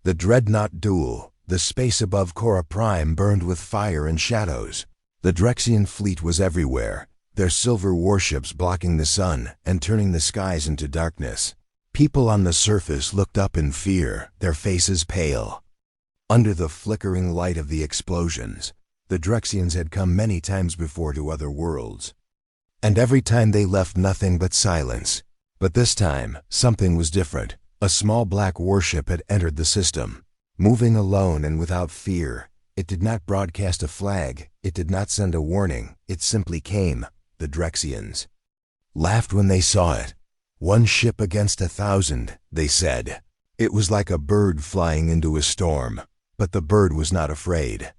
The dreadnought duel. The space above Cora Prime burned with fire and shadows. The Drexian fleet was everywhere, their silver warships blocking the sun and turning the skies into darkness. People on the surface looked up in fear, their faces pale. Under the flickering light of the explosions, the Drexians had come many times before to other worlds. And every time they left nothing but silence. But this time, something was different. A small black warship had entered the system. Moving alone and without fear, it did not broadcast a flag, it did not send a warning, it simply came. The Drexians laughed when they saw it. One ship against 1,000, they said. It was like a bird flying into a storm, but the bird was not afraid.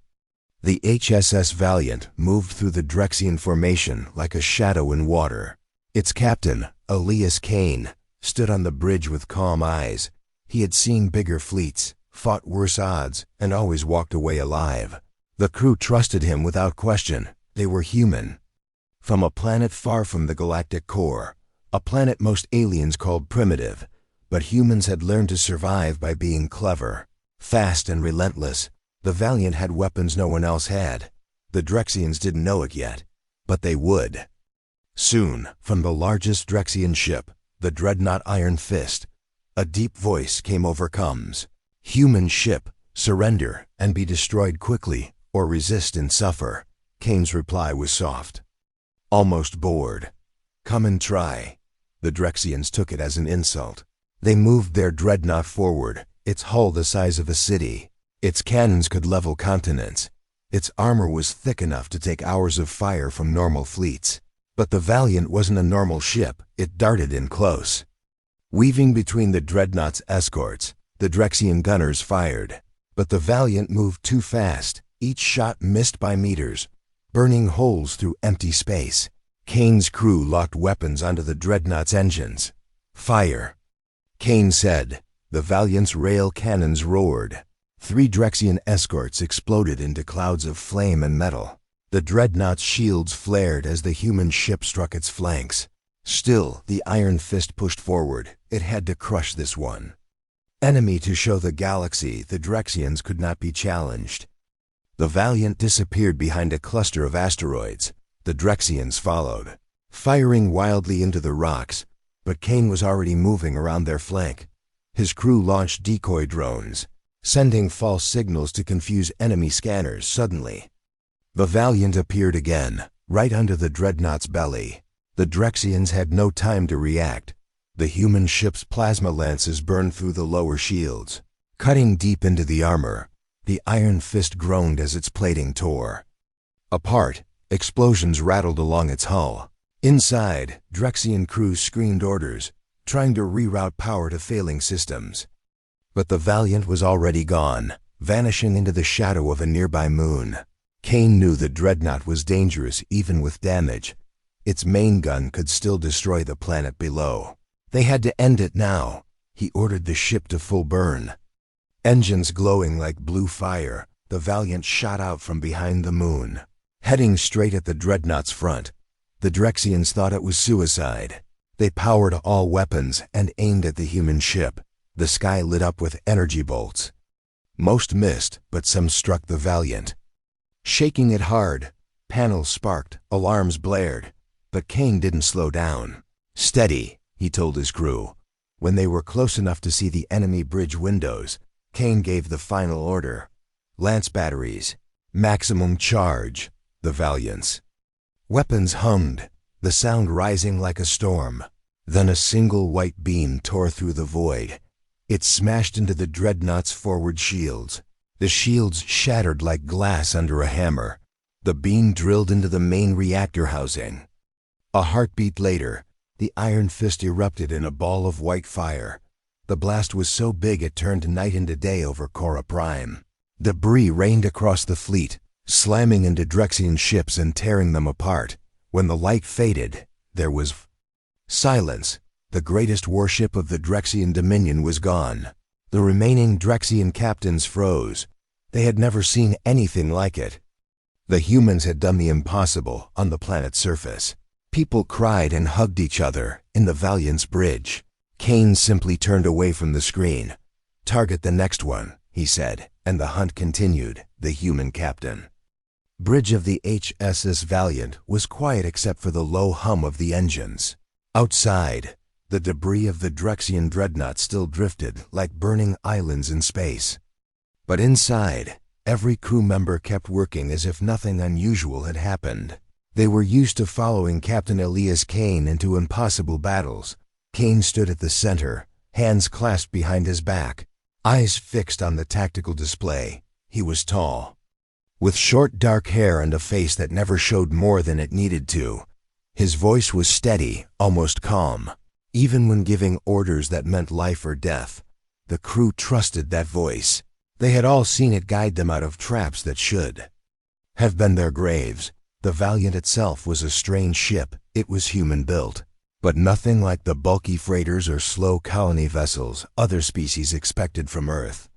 The HSS Valiant moved through the Drexian formation like a shadow in water. Its captain, Elias Kane, stood on the bridge with calm eyes. He had seen bigger fleets, fought worse odds, and always walked away alive. The crew trusted him without question. They were human. From a planet far from the galactic core, a planet most aliens called primitive, but humans had learned to survive by being clever, fast and relentless. The Valiant had weapons no one else had. The Drexians didn't know it yet, but they would. Soon, from the largest Drexian ship, the dreadnought Iron Fist, a deep voice came over comms. Human ship, surrender and be destroyed quickly, or resist and suffer. Kane's reply was soft, almost bored. Come and try. The Drexians took it as an insult. They moved their dreadnought forward, its hull the size of a city. Its cannons could level continents. Its armor was thick enough to take hours of fire from normal fleets. But the Valiant wasn't a normal ship, it darted in close. Weaving between the dreadnought's escorts, the Drexian gunners fired. But the Valiant moved too fast, each shot missed by meters, burning holes through empty space. Kane's crew locked weapons onto the dreadnought's engines. Fire! Kane said. The Valiant's rail cannons roared. 3 Drexian escorts exploded into clouds of flame and metal. The dreadnought's shields flared as the human ship struck its flanks. Still, the Iron Fist pushed forward. It had to crush this one. Enemy to show the galaxy, the Drexians could not be challenged. The Valiant disappeared behind a cluster of asteroids. The Drexians followed, firing wildly into the rocks, but Kane was already moving around their flank. His crew launched decoy drones, sending false signals to confuse enemy scanners. Suddenly, the Valiant appeared again, right under the dreadnought's belly. The Drexians had no time to react. The human ship's plasma lances burned through the lower shields, cutting deep into the armor. The Iron Fist groaned as its plating tore apart. Explosions rattled along its hull. Inside, Drexian crews screamed orders, trying to reroute power to failing systems. But the Valiant was already gone, vanishing into the shadow of a nearby moon. Kane knew the dreadnought was dangerous even with damage. Its main gun could still destroy the planet below. They had to end it now. He ordered the ship to full burn. Engines glowing like blue fire, the Valiant shot out from behind the moon, heading straight at the dreadnought's front. The Drexians thought it was suicide. They powered all weapons and aimed at the human ship. The sky lit up with energy bolts. Most missed, but some struck the Valiant. Shaking it hard, panels sparked, alarms blared. But Kane didn't slow down. Steady, he told his crew. When they were close enough to see the enemy bridge windows, Kane gave the final order. Lance batteries. Maximum charge. The Valiants. Weapons hummed, the sound rising like a storm. Then a single white beam tore through the void. It smashed into the dreadnought's forward shields. The shields shattered like glass under a hammer. The beam drilled into the main reactor housing. A heartbeat later, the Iron Fist erupted in a ball of white fire. The blast was so big it turned night into day over Cora Prime. Debris rained across the fleet, slamming into Drexian ships and tearing them apart. When the light faded, there was silence. The greatest warship of the Drexian Dominion was gone. The remaining Drexian captains froze. They had never seen anything like it. The humans had done the impossible on the planet's surface. People cried and hugged each other in the Valiant's bridge. Kane simply turned away from the screen. "Target the next one," he said, and the hunt continued. The human captain. Bridge of the HSS Valiant was quiet except for the low hum of the engines. Outside, the debris of the Drexian dreadnought still drifted like burning islands in space. But inside, every crew member kept working as if nothing unusual had happened. They were used to following Captain Elias Kane into impossible battles. Kane stood at the center, hands clasped behind his back, eyes fixed on the tactical display. He was tall, with short dark hair and a face that never showed more than it needed to. His voice was steady, almost calm. Even when giving orders that meant life or death, the crew trusted that voice. They had all seen it guide them out of traps that should have been their graves. The Valiant itself was a strange ship. It was human-built, but nothing like the bulky freighters or slow colony vessels other species expected from Earth.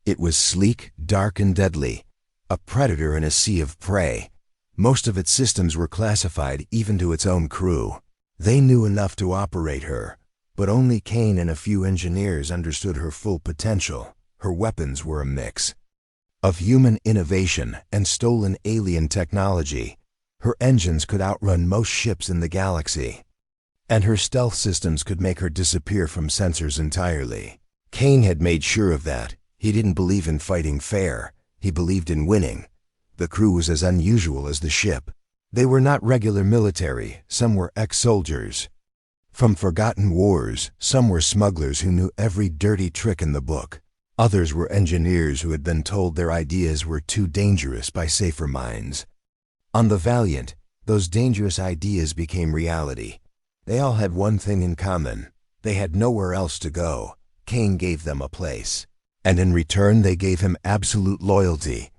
It was sleek, dark, and deadly, a predator in a sea of prey. Most of its systems were classified, even to its own crew. They knew enough to operate her, but only Kane and a few engineers understood her full potential. Her weapons were a mix of human innovation and stolen alien technology. Her engines could outrun most ships in the galaxy, and her stealth systems could make her disappear from sensors entirely. Kane had made sure of that. He didn't believe in fighting fair. He believed in winning. The crew was as unusual as the ship. They were not regular military. Some were ex-soldiers from forgotten wars. Some were smugglers who knew every dirty trick in the book. Others were engineers who had been told their ideas were too dangerous by safer minds. On the Valiant, those dangerous ideas became reality. They all had one thing in common. They had nowhere else to go. Kane gave them a place, and in return they gave him absolute loyalty.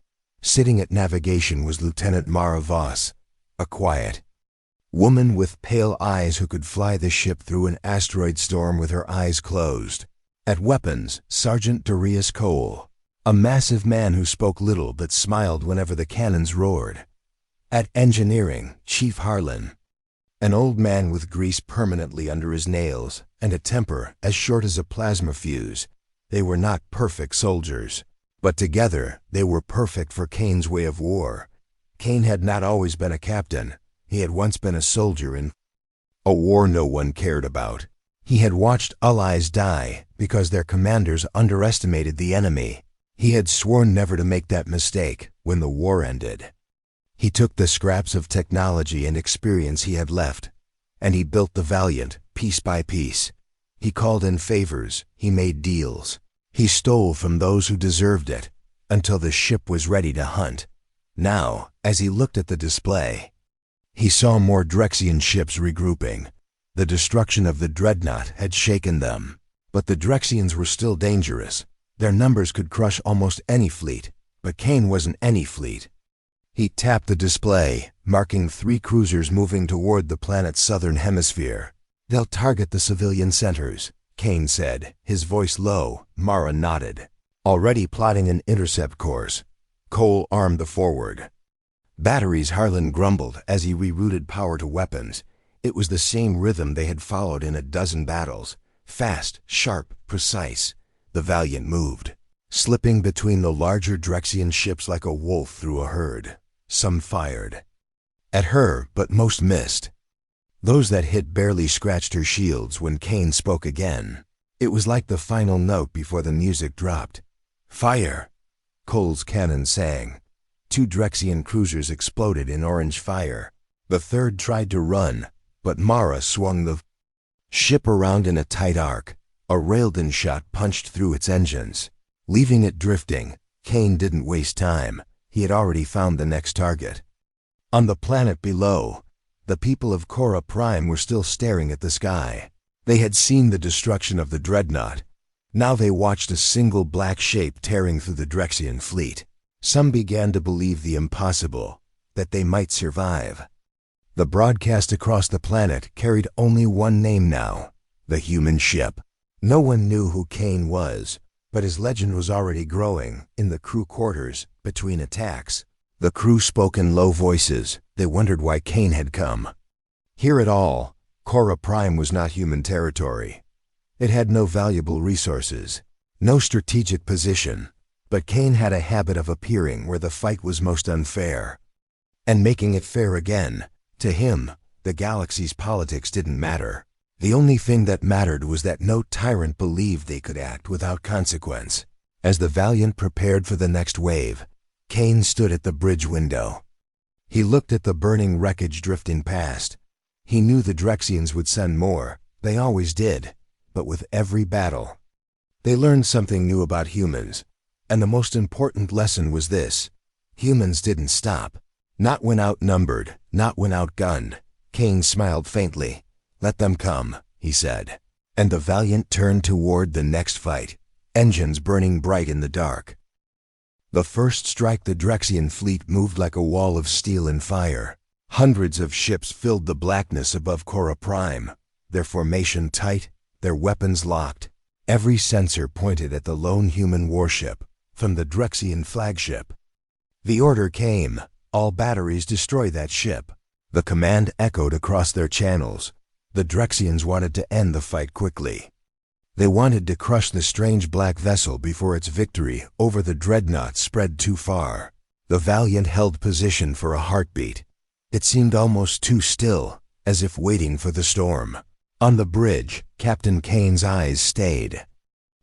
Sitting at navigation was Lieutenant Mara Voss, a quiet woman with pale eyes who could fly the ship through an asteroid storm with her eyes closed. At weapons, Sergeant Darius Cole, a massive man who spoke little but smiled whenever the cannons roared. At engineering, Chief Harlan, an old man with grease permanently under his nails and a temper as short as a plasma fuse. They were not perfect soldiers, but together they were perfect for Kane's way of war. Kane had not always been a captain. He had once been a soldier in a war no one cared about. He had watched allies die because their commanders underestimated the enemy. He had sworn never to make that mistake when the war ended. He took the scraps of technology and experience he had left, and he built the Valiant piece by piece. He called in favors. He made deals. He stole from those who deserved it until the ship was ready to hunt. Now, as he looked at the display, he saw more Drexian ships regrouping. The destruction of the dreadnought had shaken them, but the Drexians were still dangerous. Their numbers could crush almost any fleet, but Kane wasn't any fleet. He tapped the display, marking 3 cruisers moving toward the planet's southern hemisphere. "They'll target the civilian centers," Kane said, his voice low. Mara nodded. "Already plotting an intercept course." Cole armed the forward batteries. Harlan grumbled as he rerouted power to weapons. It was the same rhythm they had followed in a dozen battles. Fast, sharp, precise. The Valiant moved, slipping between the larger Drexian ships like a wolf through a herd. Some fired at her, but most missed. Those that hit barely scratched her shields when Kane spoke again. It was like the final note before the music dropped. "Fire!" Cole's cannon sang. 2 Drexian cruisers exploded in orange fire. The third tried to run, but Mara swung the ship around in a tight arc. A railgun shot punched through its engines, leaving it drifting. Kane didn't waste time. He had already found the next target. On the planet below, the people of Cora Prime were still staring at the sky. They had seen the destruction of the dreadnought. Now they watched a single black shape tearing through the Drexian fleet. Some began to believe the impossible, that they might survive. The broadcast across the planet carried only one name now: the human ship. No one knew who Kane was, but his legend was already growing in the crew quarters between attacks. The crew spoke in low voices. They wondered why Kane had come. Hear it all. Cora Prime was not human territory. It had no valuable resources, No strategic position, but Kane had a habit of appearing where the fight was most unfair, and making it fair again. To him, the galaxy's politics didn't matter. The only thing that mattered was that no tyrant believed they could act without consequence. As the Valiant prepared for the next wave, Kane stood at the bridge window. He looked at the burning wreckage drifting past. He knew the Drexians would send more. They always did. But with every battle, they learned something new about humans. And the most important lesson was this: humans didn't stop. Not when outnumbered, not when outgunned. Kane smiled faintly. "Let them come," he said. And the Valiant turned toward the next fight, engines burning bright in the dark. The first strike, the Drexian fleet moved like a wall of steel and fire. Hundreds of ships filled the blackness above Cora Prime, their formation tight, their weapons locked. Every sensor pointed at the lone human warship, from the Drexian flagship. The order came: all batteries destroy that ship. The command echoed across their channels. The Drexians wanted to end the fight quickly. They wanted to crush the strange black vessel before its victory over the dreadnought spread too far. The Valiant held position for a heartbeat. It seemed almost too still, as if waiting for the storm. On the bridge, Captain Kane's eyes stayed.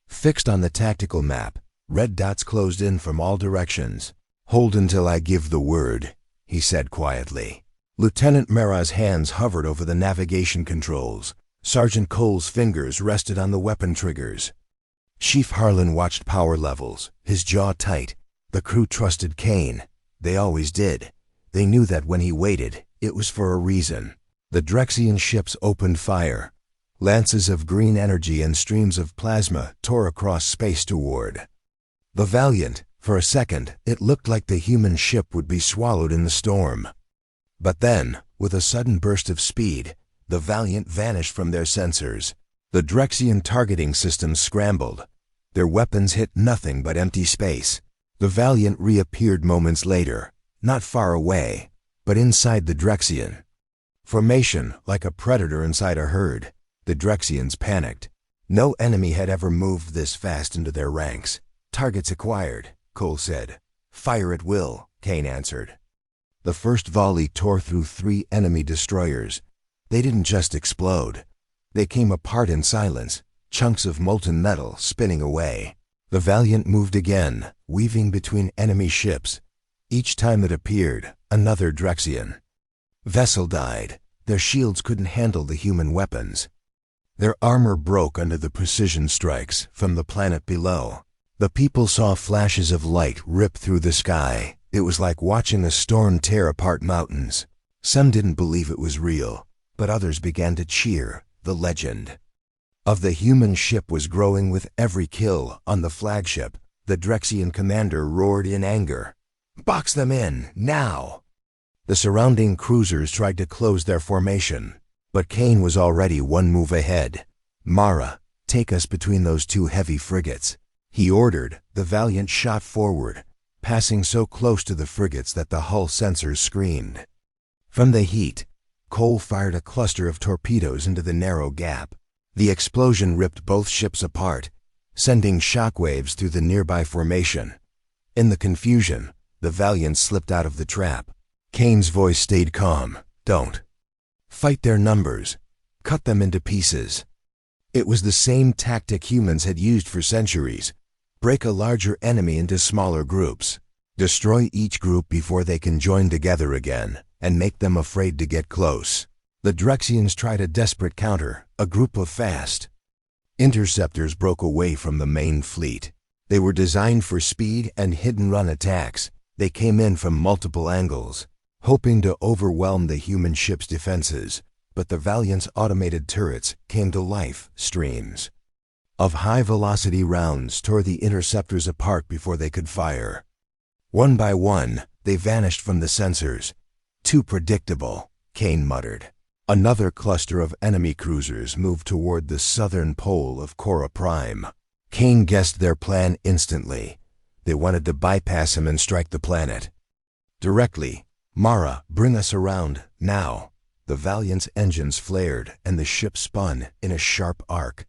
Fixed on the tactical map, red dots closed in from all directions. "Hold until I give the word," he said quietly. Lieutenant Mara's hands hovered over the navigation controls. Sergeant Cole's fingers rested on the weapon triggers. Chief Harlan watched power levels, his jaw tight. The crew trusted Kane. They always did. They knew that when he waited, it was for a reason. The Drexian ships opened fire. Lances of green energy and streams of plasma tore across space toward the Valiant. For a second, it looked like the human ship would be swallowed in the storm. But then, with a sudden burst of speed, the Valiant vanished from their sensors. The Drexian targeting systems scrambled. Their weapons hit nothing but empty space. The Valiant reappeared moments later, not far away, but inside the Drexian formation, like a predator inside a herd. The Drexians panicked. No enemy had ever moved this fast into their ranks. "Targets acquired," Cole said. "Fire at will," Kane answered. The first volley tore through 3 enemy destroyers. They didn't just explode. They came apart in silence, chunks of molten metal spinning away. The Valiant moved again, weaving between enemy ships. Each time it appeared, another Drexian vessel died. Their shields couldn't handle the human weapons. Their armor broke under the precision strikes from the planet below. The people saw flashes of light rip through the sky. It was like watching a storm tear apart mountains. Some didn't believe it was real, but others began to cheer. The legend of the human ship was growing with every kill. On the flagship, the Drexian commander roared in anger. "Box them in, now!" The surrounding cruisers tried to close their formation, but Kane was already one move ahead. "Mara, take us between those 2 heavy frigates," he ordered. The Valiant shot forward, passing so close to the frigates that the hull sensors screamed. From the heat, Cole fired a cluster of torpedoes into the narrow gap. The explosion ripped both ships apart, sending shockwaves through the nearby formation. In the confusion, the Valiant slipped out of the trap. Kane's voice stayed calm. "Don't fight their numbers. Cut them into pieces." It was the same tactic humans had used for centuries. Break a larger enemy into smaller groups. Destroy each group before they can join together again, and make them afraid to get close. The Drexians tried a desperate counter. A group of fast interceptors broke away from the main fleet. They were designed for speed and hidden-run attacks. They came in from multiple angles, hoping to overwhelm the human ship's defenses. But the Valiant's automated turrets came to life. Streams of high-velocity rounds tore the interceptors apart before they could fire. One by one, they vanished from the sensors. "Too predictable," Kane muttered. Another cluster of enemy cruisers moved toward the southern pole of Cora Prime. Kane guessed their plan instantly. They wanted to bypass him and strike the planet directly. "Mara, bring us around, now." The Valiant's engines flared, and the ship spun in a sharp arc.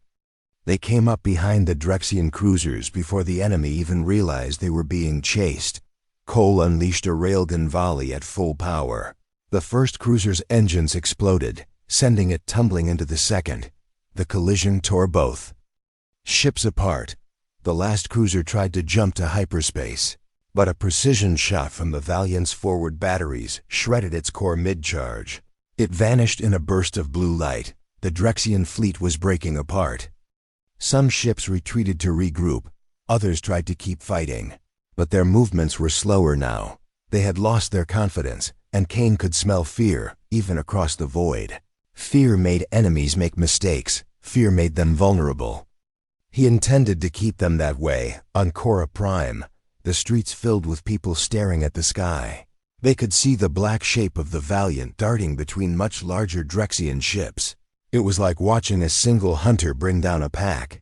They came up behind the Drexian cruisers before the enemy even realized they were being chased. Cole unleashed a railgun volley at full power. The first cruiser's engines exploded, sending it tumbling into the second. The collision tore both ships apart. The last cruiser tried to jump to hyperspace, but a precision shot from the Valiant's forward batteries shredded its core mid-charge. It vanished in a burst of blue light. The Drexian fleet was breaking apart. Some ships retreated to regroup, others tried to keep fighting. But their movements were slower now. They had lost their confidence, and Kane could smell fear, even across the void. Fear made enemies make mistakes. Fear made them vulnerable. He intended to keep them that way. On Cora Prime, the streets filled with people staring at the sky. They could see the black shape of the Valiant darting between much larger Drexian ships. It was like watching a single hunter bring down a pack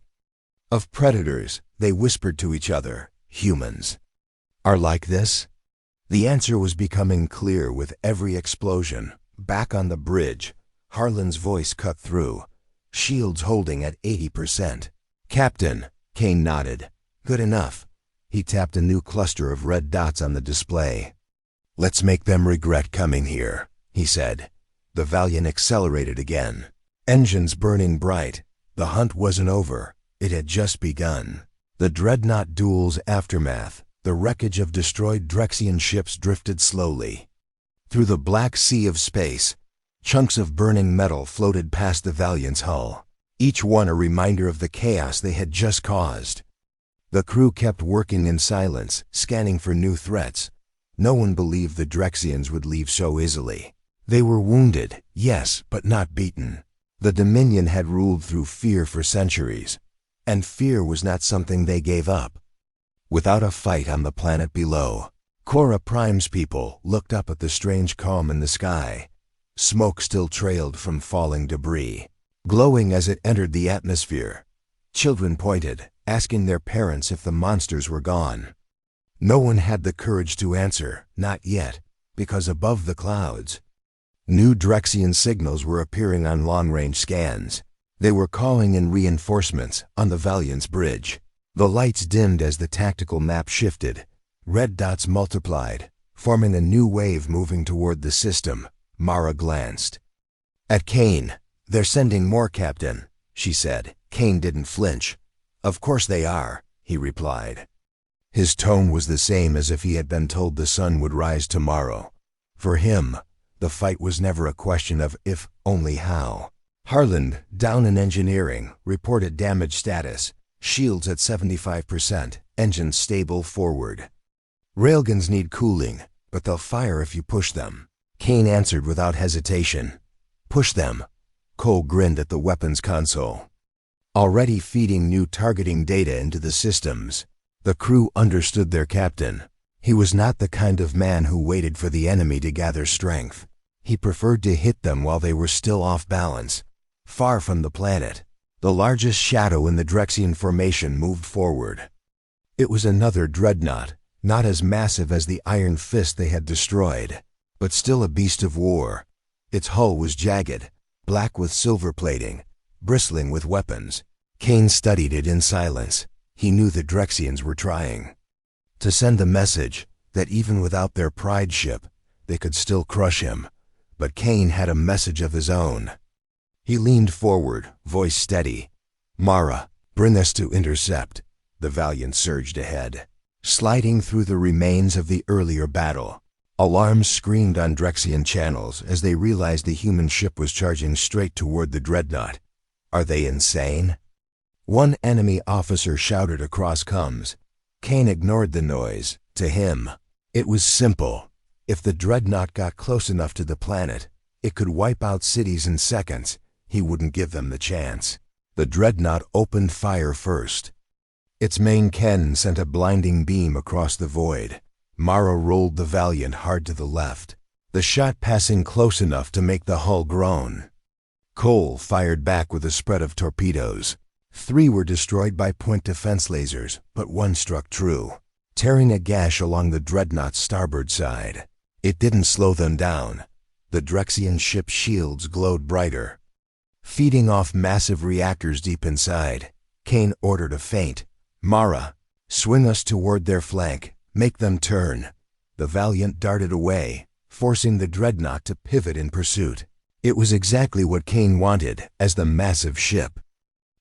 of predators. They whispered to each other, "Humans are like this?" The answer was becoming clear with every explosion. Back on the bridge, Harlan's voice cut through. Shields holding at 80%. "Captain," Kane nodded. "Good enough." He tapped a new cluster of red dots on the display. "Let's make them regret coming here," he said. The Valiant accelerated again. Engines burning bright. The hunt wasn't over. It had just begun. The Dreadnought duel's aftermath. The wreckage of destroyed Drexian ships drifted slowly through the black sea of space. Chunks of burning metal floated past the Valiant's hull, each one a reminder of the chaos they had just caused. The crew kept working in silence, scanning for new threats. No one believed the Drexians would leave so easily. They were wounded, yes, but not beaten. The Dominion had ruled through fear for centuries, and fear was not something they gave up. Without a fight on the planet below, Cora Prime's people looked up at the strange calm in the sky. Smoke still trailed from falling debris, glowing as it entered the atmosphere. Children pointed, asking their parents if the monsters were gone. No one had the courage to answer, not yet, because above the clouds, new Drexian signals were appearing on long-range scans. They were calling in reinforcements on the Valiant's bridge. The lights dimmed as the tactical map shifted. Red dots multiplied, forming a new wave moving toward the system. Mara glanced at Kane. "They're sending more, Captain," she said. Kane didn't flinch. "Of course they are," he replied. His tone was the same as if he had been told the sun would rise tomorrow. For him, the fight was never a question of if, only how. Harlan, down in engineering, reported damage status. Shields at 75%, engines stable forward. "Railguns need cooling, but they'll fire if you push them." Kane answered without hesitation. "Push them." Cole grinned at the weapons console, already feeding new targeting data into the systems. The crew understood their captain. He was not the kind of man who waited for the enemy to gather strength. He preferred to hit them while they were still off balance, far from the planet. The largest shadow in the Drexian formation moved forward. It was another dreadnought, not as massive as the Iron Fist they had destroyed, but still a beast of war. Its hull was jagged, black with silver plating, bristling with weapons. Kane studied it in silence. He knew the Drexians were trying to send a message that even without their pride ship, they could still crush him. But Kane had a message of his own. He leaned forward, voice steady. "Mara, bring us to intercept." The Valiant surged ahead, sliding through the remains of the earlier battle. Alarms screamed on Drexian channels as they realized the human ship was charging straight toward the dreadnought. Are they insane? One enemy officer shouted across comms. Kane ignored the noise. To him, it was simple. If the dreadnought got close enough to the planet, it could wipe out cities in seconds. He wouldn't give them the chance. The dreadnought opened fire first. Its main cannon sent a blinding beam across the void. Mara rolled the Valiant hard to the left, the shot passing close enough to make the hull groan. Cole fired back with a spread of torpedoes. 3 were destroyed by point defense lasers, but 1 struck true, tearing a gash along the dreadnought's starboard side. It didn't slow them down. The Drexian ship's shields glowed brighter, feeding off massive reactors deep inside. Kane ordered a feint. Mara, swing us toward their flank. Make them turn. The Valiant darted away, forcing the dreadnought to pivot in pursuit. It was exactly what Kane wanted, as the massive ship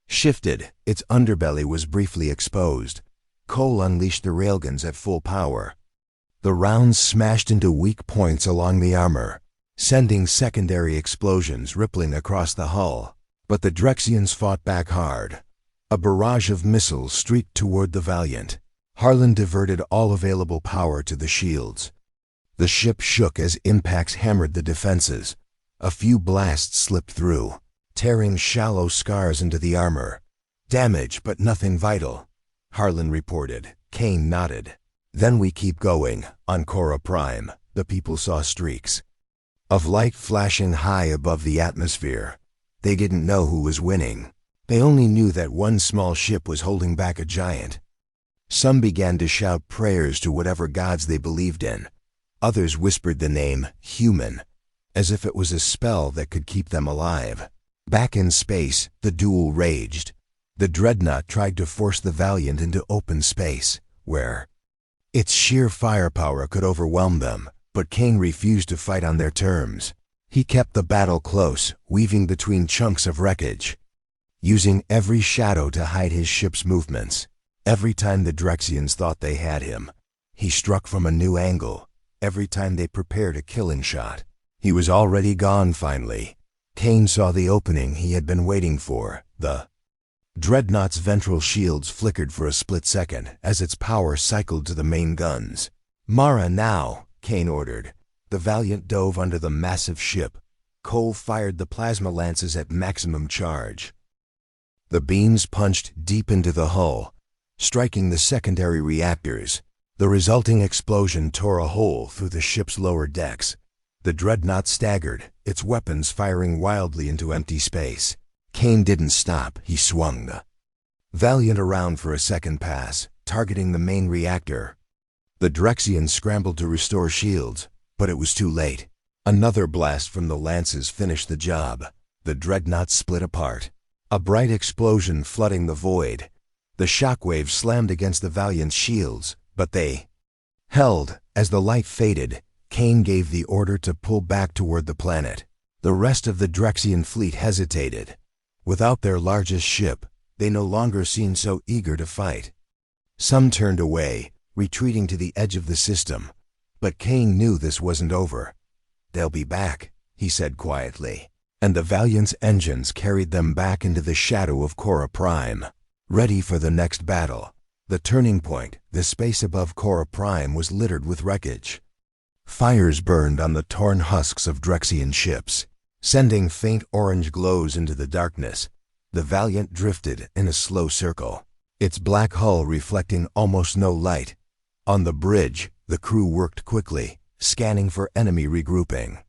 shifted. Its underbelly was briefly exposed. Cole unleashed the railguns at full power. The rounds smashed into weak points along the armor, sending secondary explosions rippling across the hull. But the Drexians fought back hard. A barrage of missiles streaked toward the Valiant. Harlan diverted all available power to the shields. The ship shook as impacts hammered the defenses. A few blasts slipped through, tearing shallow scars into the armor. Damage, but nothing vital, Harlan reported. Kane nodded. Then we keep going. On Cora Prime, the people saw streaks of light flashing high above the atmosphere. They didn't know who was winning. They only knew that one small ship was holding back a giant. Some began to shout prayers to whatever gods they believed in. Others whispered the name human, as if it was a spell that could keep them alive. Back in space, the duel raged. The dreadnought tried to force the Valiant into open space, where its sheer firepower could overwhelm them, but Kane refused to fight on their terms. He kept the battle close, weaving between chunks of wreckage, using every shadow to hide his ship's movements. Every time the Drexians thought they had him, he struck from a new angle. Every time they prepared a killing shot, he was already gone finally. Kane saw the opening he had been waiting for. The dreadnought's ventral shields flickered for a split second as its power cycled to the main guns. Mara now, Kane ordered. The Valiant dove under the massive ship. Cole fired the plasma lances at maximum charge. The beams punched deep into the hull, striking the secondary reactors. The resulting explosion tore a hole through the ship's lower decks. The dreadnought staggered, its weapons firing wildly into empty space. Kane didn't stop. He swung the Valiant around for a second pass, targeting the main reactor. The Drexians scrambled to restore shields, but it was too late. Another blast from the lances finished the job. The dreadnought split apart, a bright explosion flooding the void. The shockwaves slammed against the Valiant's shields, but they held. As the light faded, Kane gave the order to pull back toward the planet. The rest of the Drexian fleet hesitated. Without their largest ship, they no longer seemed so eager to fight. Some turned away, retreating to the edge of the system. But Kane knew this wasn't over. They'll be back, he said quietly. And the Valiant's engines carried them back into the shadow of Cora Prime, ready for the next battle. The turning point, the space above Cora Prime, was littered with wreckage. Fires burned on the torn husks of Drexian ships, sending faint orange glows into the darkness. The Valiant drifted in a slow circle, its black hull reflecting almost no light. On the bridge, the crew worked quickly, scanning for enemy regrouping.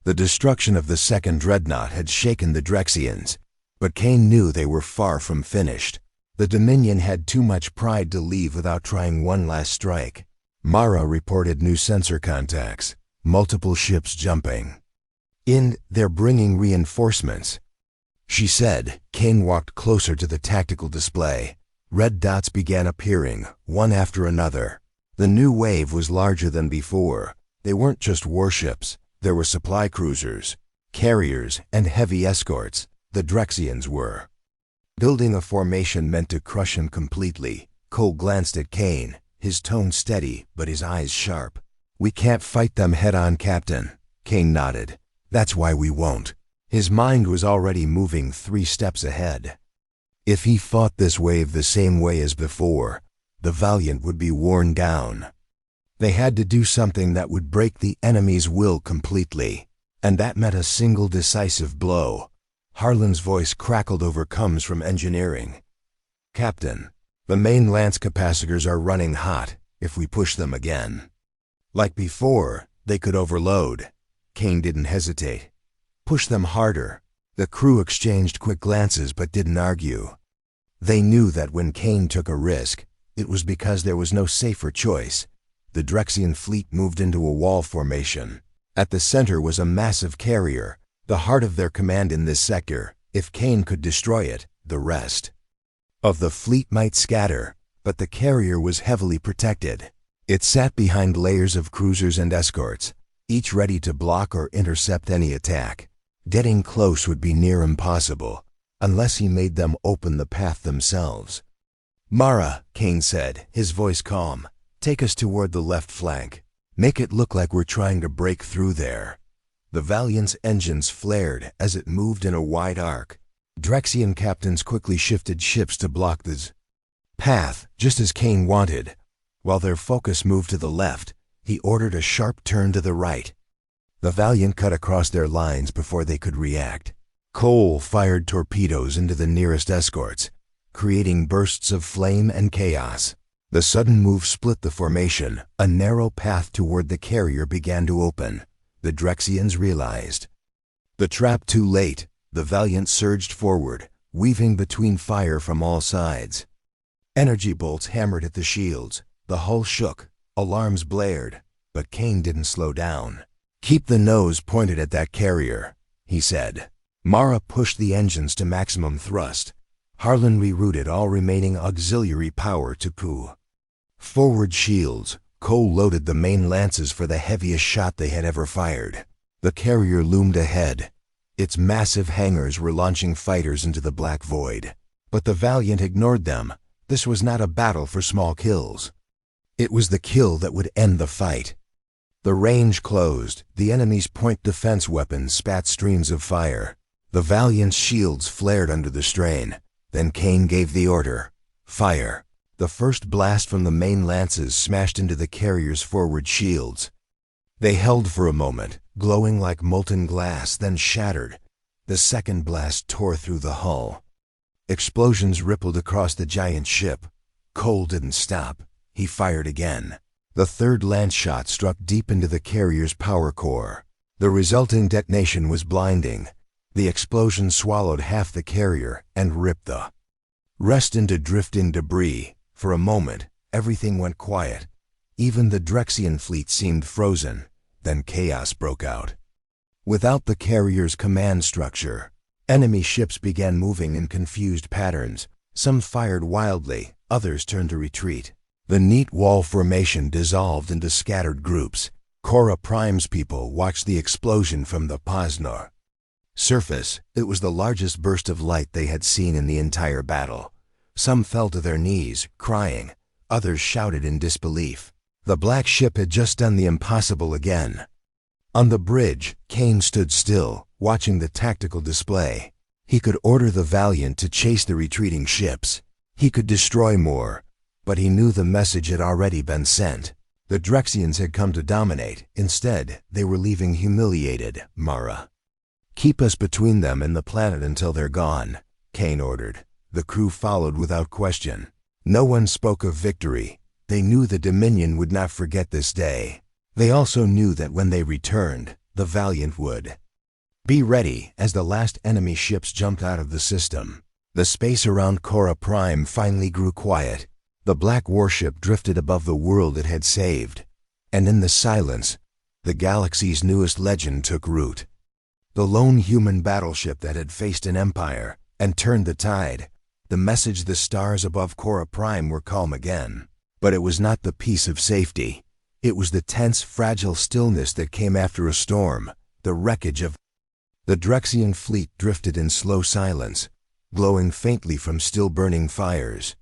The destruction of the second dreadnought had shaken the Drexians, but Kane knew they were far from finished. The Dominion had too much pride to leave without trying one last strike. Mara reported new sensor contacts, multiple ships jumping in. They're bringing reinforcements, she said. Kane walked closer to the tactical display. Red dots began appearing, one after another. The new wave was larger than before. They weren't just warships. There were supply cruisers, carriers, and heavy escorts. The Drexians were building a formation meant to crush him completely. Cole glanced at Kane, his tone steady but his eyes sharp. We can't fight them head-on, Captain. Kane nodded. That's why we won't. His mind was already moving 3 steps ahead. If he fought this wave the same way as before, the Valiant would be worn down. They had to do something that would break the enemy's will completely, and that meant a single decisive blow. Harlan's voice crackled over comms from engineering. Captain, the main lance capacitors are running hot. If we push them again, like before, they could overload. Kane didn't hesitate. Push them harder. The crew exchanged quick glances but didn't argue. They knew that when Kane took a risk, it was because there was no safer choice. The Drexian fleet moved into a wall formation. At the center was a massive carrier, the heart of their command in this sector. If Kane could destroy it, the rest of the fleet might scatter, but the carrier was heavily protected. It sat behind layers of cruisers and escorts, each ready to block or intercept any attack. Getting close would be near impossible, unless he made them open the path themselves. "Mara," Kane said, his voice calm, "take us toward the left flank. Make it look like we're trying to break through there." The Valiant's engines flared as it moved in a wide arc. Drexian captains quickly shifted ships to block the path, just as Kane wanted. While their focus moved to the left, he ordered a sharp turn to the right. The Valiant cut across their lines before they could react. Cole fired torpedoes into the nearest escorts, creating bursts of flame and chaos. The sudden move split the formation. A narrow path toward the carrier began to open. The Drexians realized the trap too late. The Valiant surged forward, weaving between fire from all sides. Energy bolts hammered at the shields. The hull shook. Alarms blared. But Kane didn't slow down. "Keep the nose pointed at that carrier," he said. Mara pushed the engines to maximum thrust. Harlan rerouted all remaining auxiliary power to POO. Forward shields. Cole loaded the main lances for the heaviest shot they had ever fired. The carrier loomed ahead. Its massive hangars were launching fighters into the black void. But the Valiant ignored them. This was not a battle for small kills. It was the kill that would end the fight. The range closed. The enemy's point defense weapons spat streams of fire. The Valiant's shields flared under the strain. Then Kane gave the order. Fire. The first blast from the main lances smashed into the carrier's forward shields. They held for a moment, glowing like molten glass, then shattered. The second blast tore through the hull. Explosions rippled across the giant ship. Cole didn't stop. He fired again. The third lance shot struck deep into the carrier's power core. The resulting detonation was blinding. The explosion swallowed half the carrier and ripped the rest into drifting debris. For a moment, everything went quiet. Even the Drexian fleet seemed frozen. Then chaos broke out. Without the carrier's command structure, enemy ships began moving in confused patterns. Some fired wildly, others turned to retreat. The neat wall formation dissolved into scattered groups. Cora Prime's people watched the explosion from the Posnor surface. It was the largest burst of light they had seen in the entire battle. Some fell to their knees, crying. Others shouted in disbelief. The black ship had just done the impossible again. On the bridge, Kane stood still, watching the tactical display. He could order the Valiant to chase the retreating ships. He could destroy more. But he knew the message had already been sent. The Drexians had come to dominate. Instead, they were leaving humiliated. "Mara, keep us between them and the planet until they're gone," Kane ordered. The crew followed without question. No one spoke of victory. They knew the Dominion would not forget this day. They also knew that when they returned, the Valiant would be ready as the last enemy ships jumped out of the system. The space around Cora Prime finally grew quiet. The black warship drifted above the world it had saved. And in the silence, the galaxy's newest legend took root. The lone human battleship that had faced an empire and turned the tide. The message: the stars above Cora Prime were calm again. But it was not the peace of safety. It was the tense, fragile stillness that came after a storm. The wreckage of the Drexian fleet drifted in slow silence, glowing faintly from still-burning fires.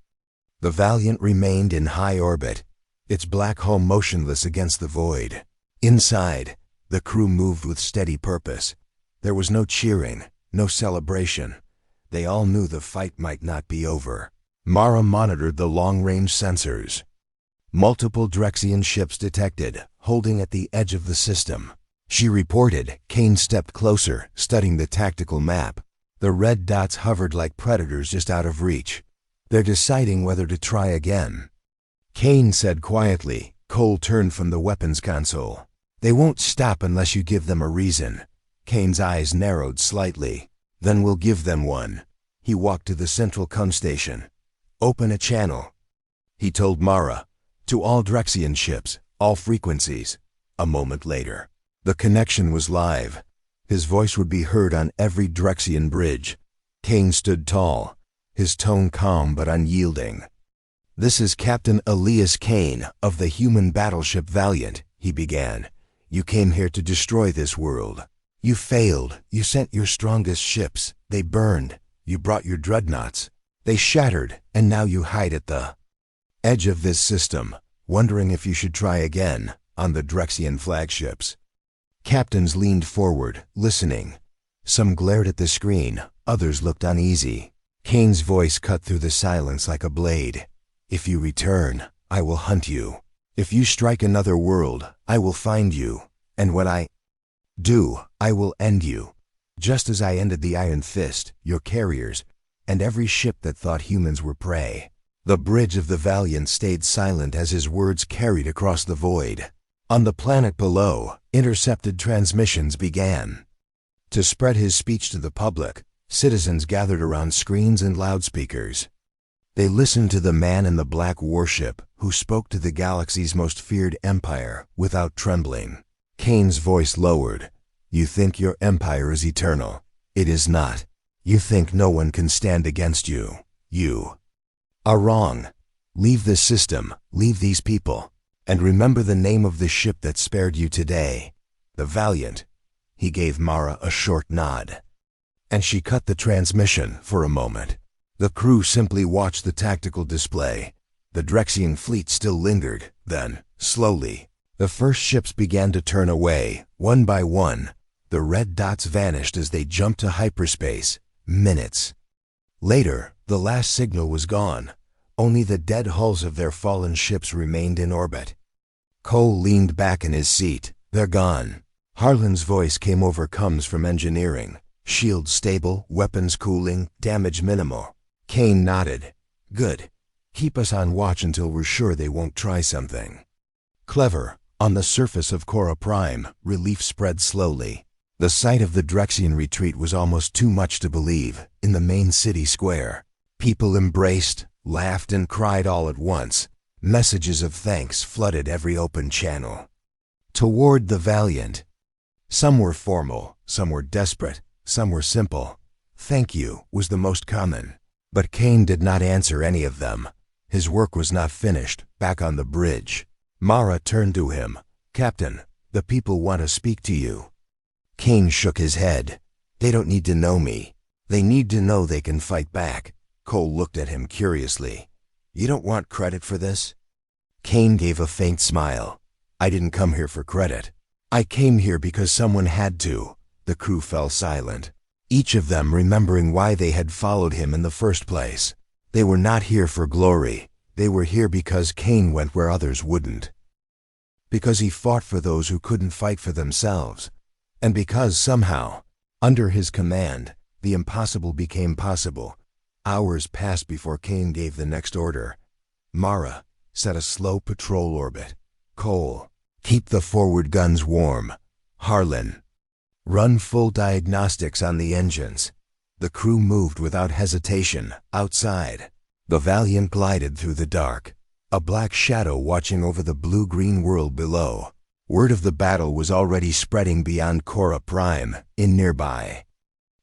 The Valiant remained in high orbit, its black hull motionless against the void. Inside, the crew moved with steady purpose. There was no cheering, no celebration. They all knew the fight might not be over. Mara monitored the long-range sensors. Multiple Drexian ships detected, holding at the edge of the system. She reported. Kane stepped closer, studying the tactical map. The red dots hovered like predators just out of reach. "They're deciding whether to try again," Kane said quietly. Cole turned from the weapons console. "They won't stop unless you give them a reason." Kane's eyes narrowed slightly. "Then we'll give them one." He walked to the central com station. "Open a channel," he told Mara. "To all Drexian ships, all frequencies." A moment later, the connection was live. His voice would be heard on every Drexian bridge. Kane stood tall, his tone calm but unyielding. "This is Captain Elias Kane of the human battleship Valiant," he began. "You came here to destroy this world. You failed. You sent your strongest ships. They burned. You brought your dreadnoughts. They shattered, and now you hide at the edge of this system, wondering if you should try again on the Drexian flagships." Captains leaned forward, listening. Some glared at the screen, others looked uneasy. Kane's voice cut through the silence like a blade. "If you return, I will hunt you. If you strike another world, I will find you. And when I do, I will end you. Just as I ended the Iron Fist, your carriers, and every ship that thought humans were prey." The bridge of the Valiant stayed silent as his words carried across the void. On the planet below, intercepted transmissions began. To spread his speech to the public, citizens gathered around screens and loudspeakers. They listened to the man in the black warship who spoke to the galaxy's most feared empire without trembling. Kane's voice lowered. "You think your empire is eternal. It is not. You think no one can stand against you. You are wrong. Leave this system, leave these people, and remember the name of the ship that spared you today. The Valiant." He gave Mara a short nod. And she cut the transmission for a moment. The crew simply watched the tactical display. The Drexian fleet still lingered. Then, slowly, the first ships began to turn away, one by one. The red dots vanished as they jumped to hyperspace. Minutes later, the last signal was gone. Only the dead hulls of their fallen ships remained in orbit. Cole leaned back in his seat. "They're gone." Harlan's voice came over comms from engineering. "Shields stable, weapons cooling, damage minimal." Kane nodded. "Good. Keep us on watch until we're sure they won't try something." Clever. On the surface of Cora Prime, relief spread slowly. The sight of the Drexian retreat was almost too much to believe. In the main city square, people embraced, laughed, and cried all at once. Messages of thanks flooded every open channel. Toward the Valiant. Some were formal, some were desperate, some were simple. "Thank you" was the most common. But Kane did not answer any of them. His work was not finished, back on the bridge. Mara turned to him. "Captain, the people want to speak to you." Kane shook his head. "They don't need to know me. They need to know they can fight back." Cole looked at him curiously. "You don't want credit for this?" Kane gave a faint smile. "I didn't come here for credit. I came here because someone had to." The crew fell silent, each of them remembering why they had followed him in the first place. They were not here for glory. They were here because Kane went where others wouldn't. Because he fought for those who couldn't fight for themselves. And because somehow, under his command, the impossible became possible. Hours passed before Kane gave the next order. "Mara, set a slow patrol orbit. Cole, keep the forward guns warm. Harlan, run full diagnostics on the engines." The crew moved without hesitation, outside. The Valiant glided through the dark, a black shadow watching over the blue-green world below. Word of the battle was already spreading beyond Cora Prime, in nearby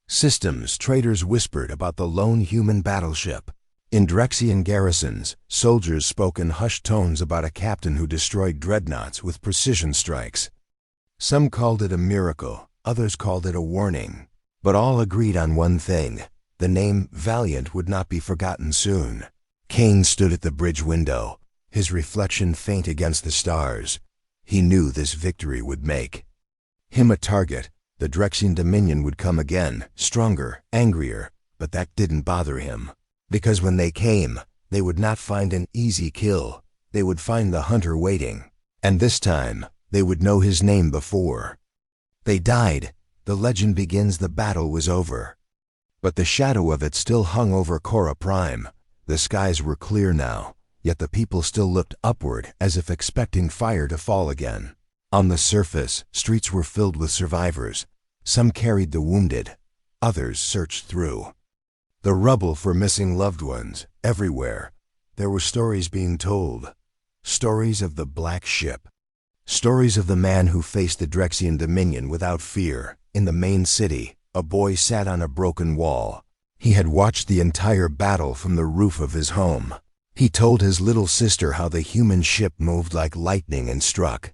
systems. Traders whispered about the lone human battleship. In Drexian garrisons, soldiers spoke in hushed tones about a captain who destroyed dreadnoughts with precision strikes. Some called it a miracle, others called it a warning. But all agreed on one thing: the name Valiant would not be forgotten soon. Kane stood at the bridge window, his reflection faint against the stars. He knew this victory would make him a target. The Drexian Dominion would come again, stronger, angrier, but that didn't bother him. Because when they came, they would not find an easy kill. They would find the hunter waiting. And this time, they would know his name before they died. The legend begins. The battle was over. But the shadow of it still hung over Cora Prime. The skies were clear now, yet the people still looked upward as if expecting fire to fall again. On the surface, streets were filled with survivors. Some carried the wounded. Others searched through the rubble for missing loved ones. Everywhere, there were stories being told. Stories of the Black Ship. Stories of the man who faced the Drexian Dominion without fear. In the main city, a boy sat on a broken wall. He had watched the entire battle from the roof of his home. He told his little sister how the human ship moved like lightning and struck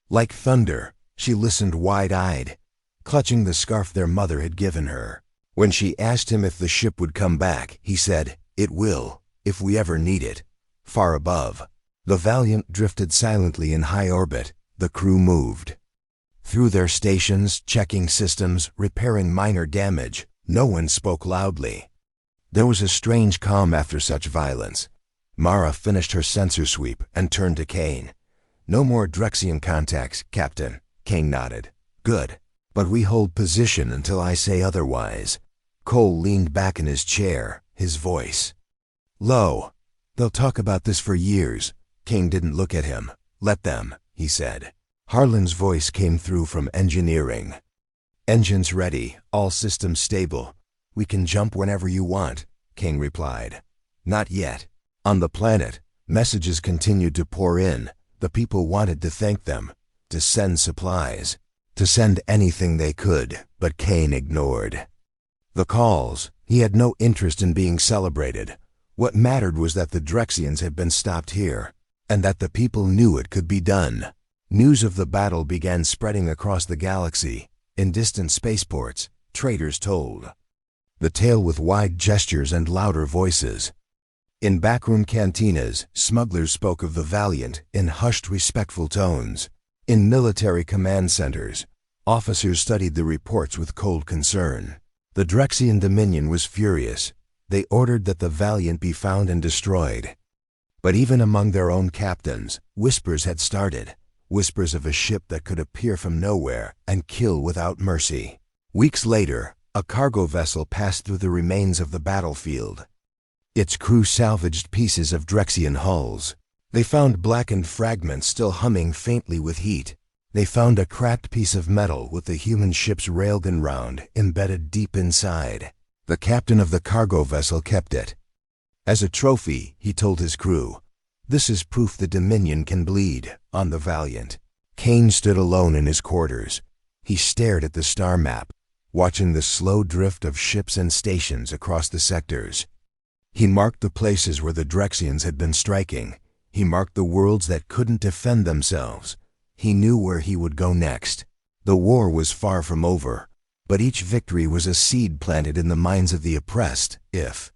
like thunder. She listened wide-eyed, clutching the scarf their mother had given her. When she asked him if the ship would come back, he said, "It will, if we ever need it." Far above, the Valiant drifted silently in high orbit. The crew moved through their stations, checking systems, repairing minor damage. No one spoke loudly. There was a strange calm after such violence. Mara finished her sensor sweep and turned to Kane. "No more Drexian contacts, Captain." Kane nodded. "Good. But we hold position until I say otherwise." Cole leaned back in his chair, his voice low. "They'll talk about this for years." Kane didn't look at him. "Let them," he said. Harlan's voice came through from engineering. "Engines ready, all systems stable. We can jump whenever you want," Kane replied. "Not yet." On the planet, messages continued to pour in. The people wanted to thank them, to send supplies, to send anything they could, but Kane ignored the calls. He had no interest in being celebrated. What mattered was that the Drexians had been stopped here, and that the people knew it could be done. News of the battle began spreading across the galaxy. In distant spaceports, traders told the tale with wide gestures and louder voices. In backroom cantinas, smugglers spoke of the Valiant in hushed, respectful tones. In military command centers, officers studied the reports with cold concern. The Drexian Dominion was furious. They ordered that the Valiant be found and destroyed. But even among their own captains, whispers had started. Whispers of a ship that could appear from nowhere and kill without mercy. Weeks later, a cargo vessel passed through the remains of the battlefield. Its crew salvaged pieces of Drexian hulls. They found blackened fragments still humming faintly with heat. They found a cracked piece of metal with the human ship's railgun round embedded deep inside. The captain of the cargo vessel kept it as a trophy, he told his crew. "This is proof the Dominion can bleed on the Valiant." Kane stood alone in his quarters. He stared at the star map, watching the slow drift of ships and stations across the sectors. He marked the places where the Drexians had been striking. He marked the worlds that couldn't defend themselves. He knew where he would go next. The war was far from over, but each victory was a seed planted in the minds of the oppressed. If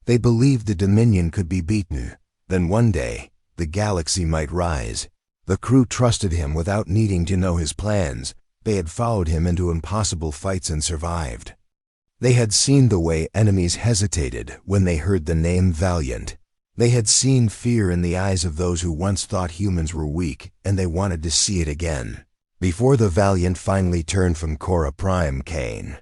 they believed the Dominion could be beaten, then one day, the galaxy might rise. The crew trusted him without needing to know his plans. They had followed him into impossible fights and survived. They had seen the way enemies hesitated when they heard the name Valiant. They had seen fear in the eyes of those who once thought humans were weak, and they wanted to see it again. Before the Valiant finally turned from Cora Prime, Kane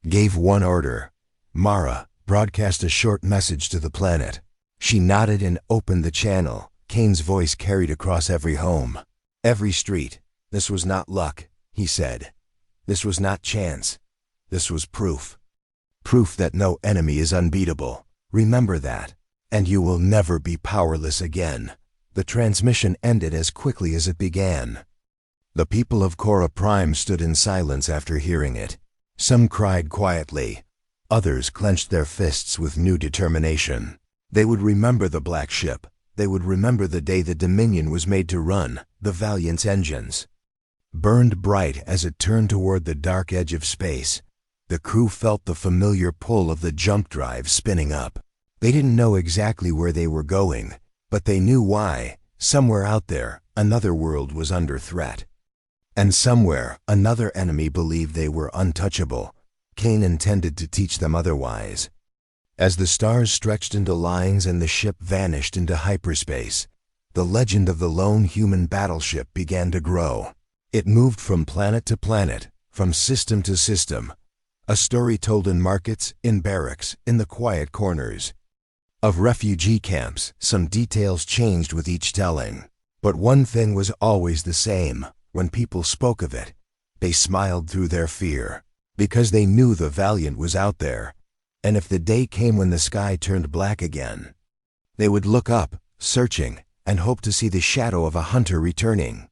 gave one order. Mara, broadcast a short message to the planet. She nodded and opened the channel. Kane's voice carried across every home, every street. "This was not luck," he said. "This was not chance. This was proof. Proof that no enemy is unbeatable. Remember that, and you will never be powerless again." The transmission ended as quickly as it began. The people of Cora Prime stood in silence after hearing it. Some cried quietly. Others clenched their fists with new determination. They would remember the black ship. They would remember the day the Dominion was made to run. The Valiant's engines burned bright as it turned toward the dark edge of space. The crew felt the familiar pull of the jump drive spinning up. They didn't know exactly where they were going, but they knew why. Somewhere out there, another world was under threat. And somewhere, another enemy believed they were untouchable. Kane intended to teach them otherwise. As the stars stretched into lines and the ship vanished into hyperspace, the legend of the lone human battleship began to grow. It moved from planet to planet, from system to system. A story told in markets, in barracks, in the quiet corners of refugee camps. Some details changed with each telling, but one thing was always the same. When people spoke of it, they smiled through their fear, because they knew the Valiant was out there, and if the day came when the sky turned black again, they would look up, searching, and hope to see the shadow of a hunter returning.